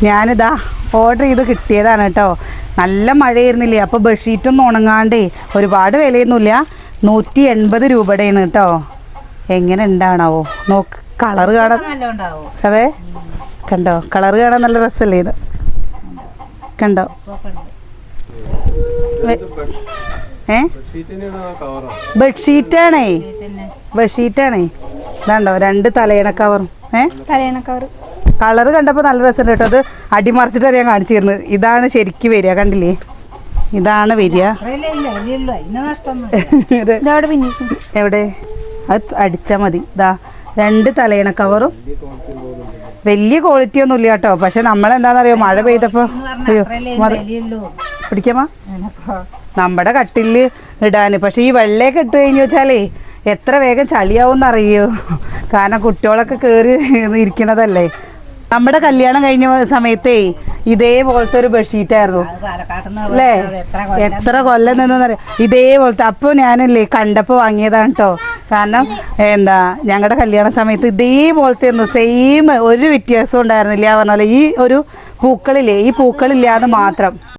ഞാനിതാ ഓർഡർ ചെയ്ത് കിട്ടിയതാണ് കേട്ടോ. നല്ല മഴയായിരുന്നില്ലേ, അപ്പോൾ ബെഡ്ഷീറ്റൊന്നും ഉണങ്ങാണ്ടേ ഒരുപാട് വിലയൊന്നുമില്ല. 180 രൂപയുടെയാണ് കേട്ടോ. എങ്ങനെ ഉണ്ടാവണാവോ നോക്ക്, കളറ് കാണാൻ. അതെ, കണ്ടോ കളറ് കാണാൻ നല്ല രസമല്ലേ ഇത്, കണ്ടോ? ബെഡ്ഷീറ്റാണേ, ബെഡ്ഷീറ്റാണേ. ഇതാണ്ടോ 2 തലയണ കവറും. തലയണ കവർ കളറ് കണ്ടപ്പോൾ നല്ല രസമുണ്ട് കേട്ടോ. അത് അടിമറിച്ചിട്ട് ഞാൻ കാണിച്ചു തരുന്നത്. ഇതാണ് ശരിക്കും വരിക, കണ്ടില്ലേ? ഇതാണ് വരിക. എവിടെ അത് അടിച്ചാൽ മതി. ഇതാ 2 തലയണ കവറും. വലിയ ക്വാളിറ്റി ഒന്നും ഇല്ല കേട്ടോ. പക്ഷെ നമ്മളെന്താണെന്നറിയോ, മഴ പെയ്തപ്പോൾ പിടിക്കാമോ നമ്മുടെ കട്ടില് ഇടാൻ. പക്ഷെ ഈ വെള്ളയൊക്കെ ഇട്ട് കഴിഞ്ഞു വെച്ചാലേ എത്ര വേഗം ചളിയാവും അറിയോ. കാരണം കുട്ടികളൊക്കെ കയറി ഇരിക്കണതല്ലേ. നമ്മുടെ കല്യാണം കഴിഞ്ഞ സമയത്തേ ഇതേപോലത്തെ ഒരു ബെഡ്ഷീറ്റായിരുന്നു അല്ലേ. എത്ര കൊല്ലം നിന്നറിയാം ഇതേപോലത്തെ. അപ്പോൾ ഞാനല്ലേ കണ്ടപ്പോൾ വാങ്ങിയതാണ് കേട്ടോ. കാരണം ഞങ്ങളുടെ കല്യാണ സമയത്ത് ഇതേപോലത്തെ ഒന്നും സെയിം ഒരു വ്യത്യാസവും ഉണ്ടായിരുന്നില്ല പറഞ്ഞാൽ. ഈ ഒരു പൂക്കളില്ലേ, ഈ പൂക്കളില്ലാന്ന് മാത്രം.